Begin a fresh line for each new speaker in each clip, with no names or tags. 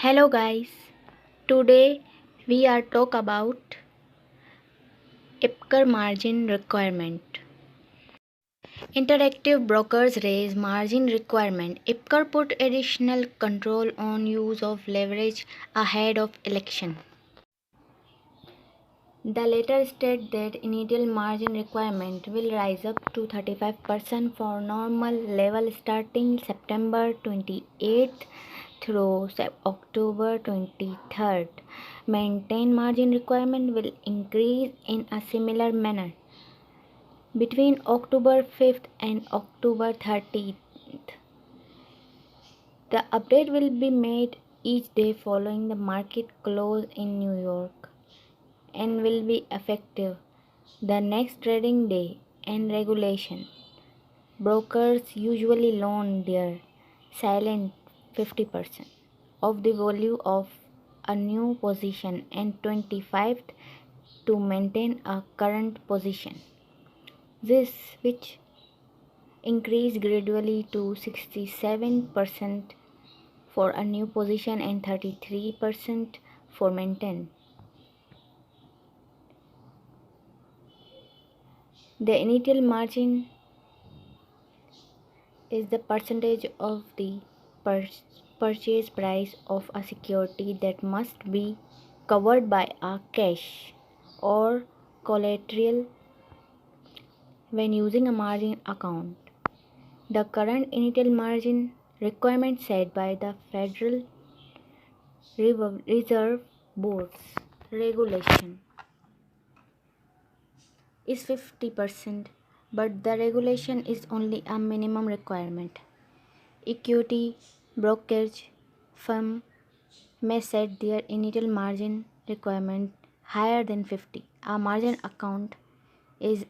Hello guys, today we are talk about IBKR margin requirement. Interactive brokers raise margin requirement. IBKR put additional control on use of leverage ahead of election. The letter states that initial margin requirement will rise up to 35% for normal level starting September 28th through October 23rd. Maintain margin requirement will increase in a similar manner between October 5th and October 30th. The update will be made each day following the market close in New York and will be effective the next trading day. And regulation. Brokers usually loan their silent 50% of the value of a new position and 25% to maintain a current position. This which increase gradually to 67% for a new position and 33% for maintain. The initial margin is the percentage of the purchase price of a security that must be covered by a cash or collateral when using a margin account. The current initial margin requirement set by the Federal Reserve Board's regulation is 50%, but the regulation is only a minimum requirement. Equity brokerage firm may set their initial margin requirement higher than 50. A margin account is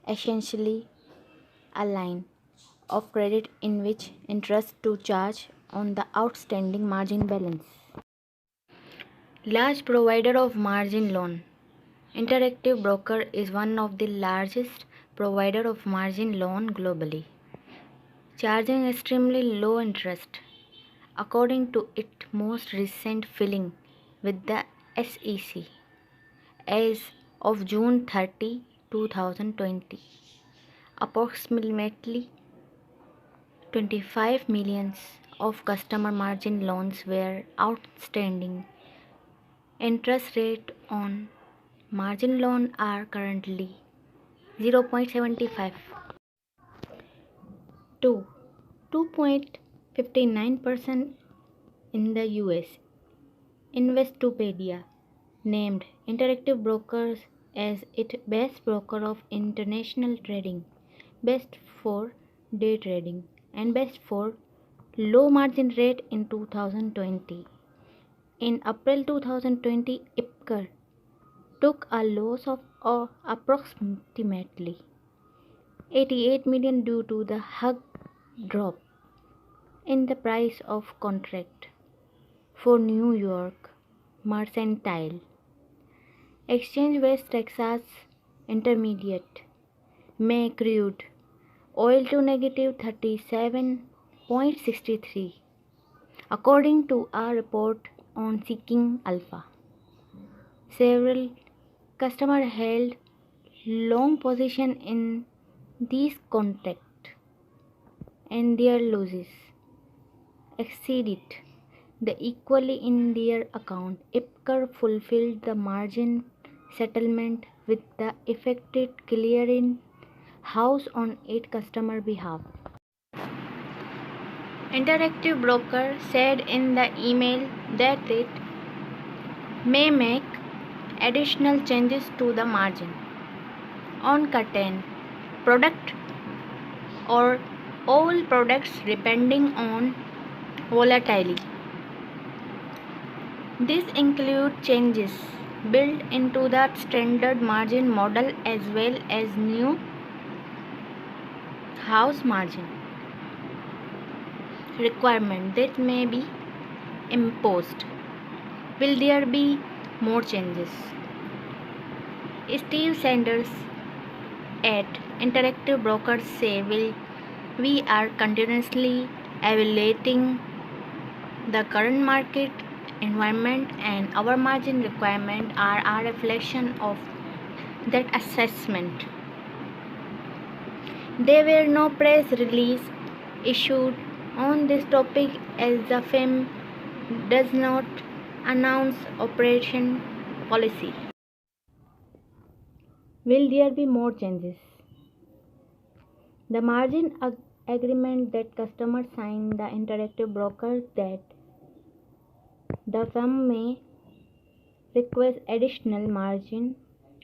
essentially a line of credit in which interest to charge on the outstanding margin balance. Large provider of margin loan. Interactive Broker is one of the largest provider of margin loan globally, charging extremely low interest, according to its most recent filing with the SEC. As of June 30, 2020, approximately 25 million of customer margin loans were outstanding. Interest rate on margin loan are currently 0.75 to 2.59% in the US. Investopedia named Interactive Brokers as its best broker of international trading, best for day trading, and best for low margin rate in 2020. In April 2020, IBKR took a loss of approximately 88 million due to the hug drop in the price of contract for New York Mercantile Exchange West Texas Intermediate May crude oil to negative 37.63 according to a report on Seeking Alpha. Several customers held long position in these contracts and their losses exceeded the equally in their account. IBKR fulfilled the margin settlement with the affected clearing house on its customer behalf. Interactive Broker said in the email that it may make additional changes to the margin on certain product or all products depending on volatility. These include changes built into the standard margin model as well as new house margin requirement that may be imposed. Will there be more changes? Steve Sanders at Interactive Brokers say we are continuously evaluating the current market environment and our margin requirement are a reflection of that assessment. There were no press release issued on this topic as the firm does not announce operation policy. Will there be more changes? The margin agreement that customers sign the interactive broker that the firm may request additional margin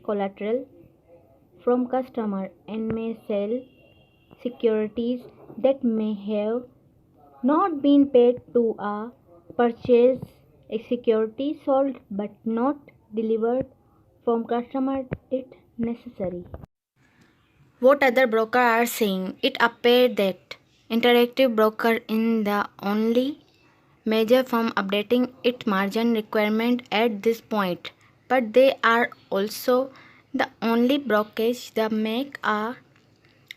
collateral from customer and may sell securities that may have not been paid to a purchase a security sold but not delivered from customer if necessary. What other brokers are saying? It appears that Interactive Broker is the only major firm updating its margin requirement at this point, but they are also the only brokerage that make a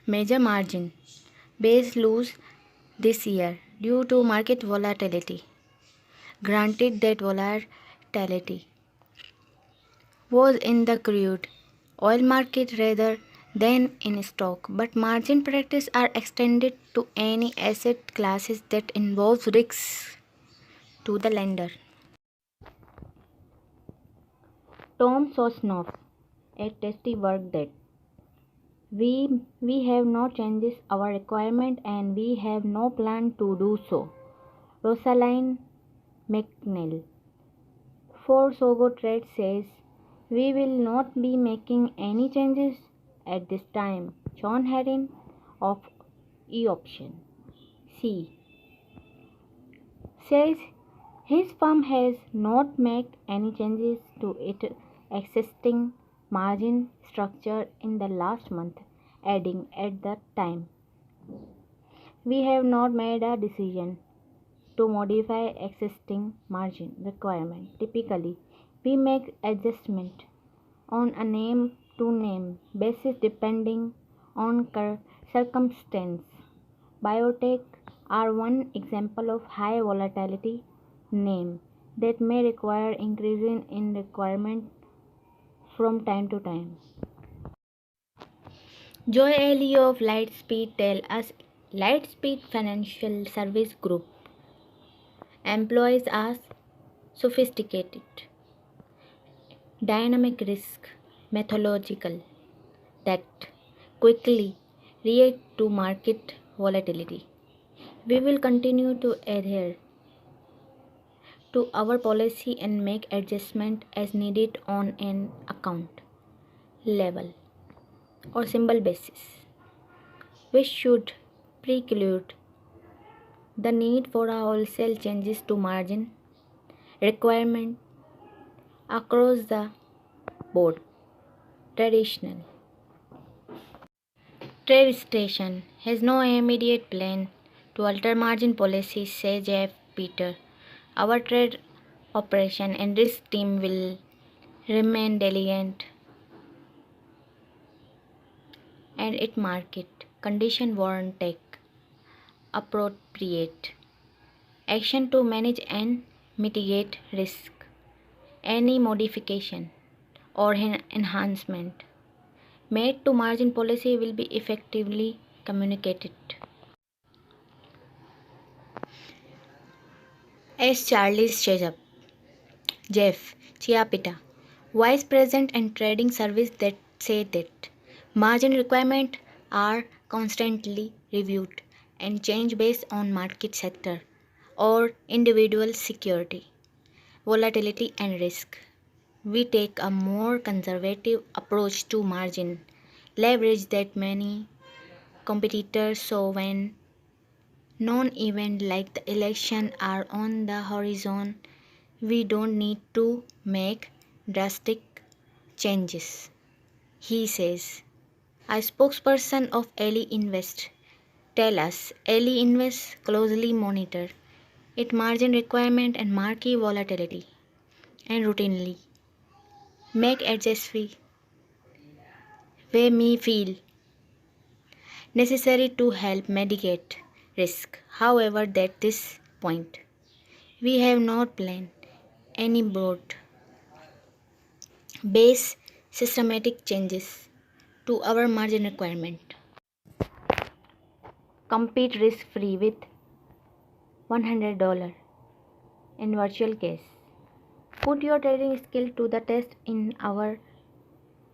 major margin base loss this year due to market volatility. Granted that volatility was in the crude oil market rather than in stock, but margin practice are extended to any asset classes that involves risks to the lender. Tom Sosnoff, a testy work that we have not changed our requirement and we have no plan to do so. Rosaline McNeil for Sogo Trade says we will not be making any changes at this time. John Herring of E-Option C says his firm has not made any changes to its existing margin structure in the last month, adding at that time, we have not made a decision to modify existing margin requirement. Typically, we make adjustment on a name to name basis depending on circumstance. Biotech are one example of high volatility name that may require increasing in requirement from time to time. Joy Ellie of Lightspeed tell us Lightspeed Financial Service Group employs are sophisticated, dynamic risk methodological that quickly react to market volatility. We will continue to adhere to our policy and make adjustment as needed on an account level or symbol basis, which should preclude the need for a wholesale changes to margin requirement across the board. Traditional trade station has no immediate plan to alter margin policy, says Jeff Peter. Our trade operation and risk team will remain diligent and its market condition warrant take appropriate action to manage and mitigate risk. Any modification or enhancement made to margin policy will be effectively communicated. As Charlie Shezab, Jeff Chiapita, Vice President and Trading Service that say that margin requirements are constantly reviewed and change based on market sector or individual security, volatility and risk. We take a more conservative approach to margin leverage that many competitors show when non-events like the election are on the horizon. We don't need to make drastic changes, he says. A spokesperson of Ali Invest tell us Ali Invest closely monitor its margin requirement and market volatility and routinely make adjustments where me feel necessary to help mitigate risk. However, at this point, we have not planned any broad base systematic changes to our margin requirement. Compete risk free with $100 in virtual case. Put your trading skill to the test in our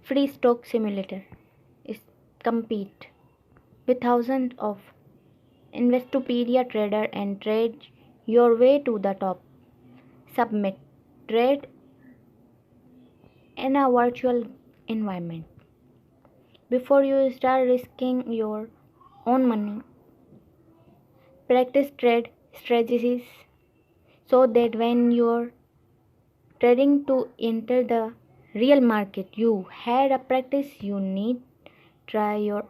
free stock simulator. Compete with thousands of Investopedia trader and trade your way to the top. Submit trade in a virtual environment. Before you start risking your own money, practice trade strategies so that when you're trading to enter the real market, you had a practice you need. Try your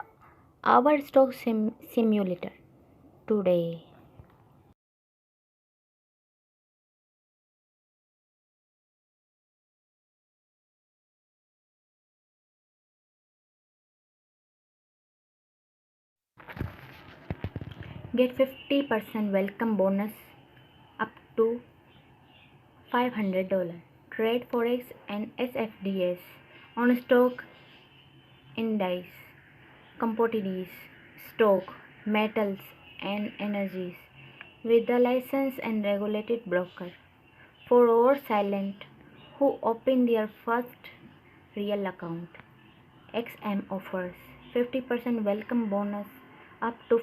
our stock simulator today. Get 50% welcome bonus up to $500. Trade forex and SFDs on stock, indices, commodities, stock, metals and energies with the licensed and regulated broker. For our silent who open their first real account, XM offers 50% welcome bonus up to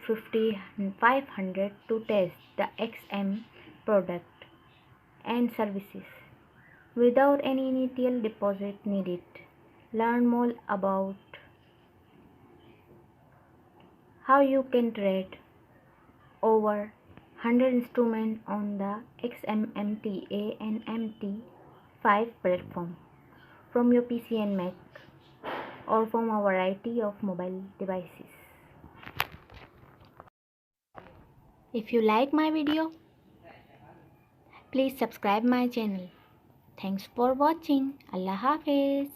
500 to test the XM product and services without any initial deposit needed. Learn more about how you can trade over 100 instruments on the XMMTA and MT5 platform from your PC and Mac or from a variety of mobile devices. If you like my video, please subscribe my channel. Thanks for watching. Allah Hafiz.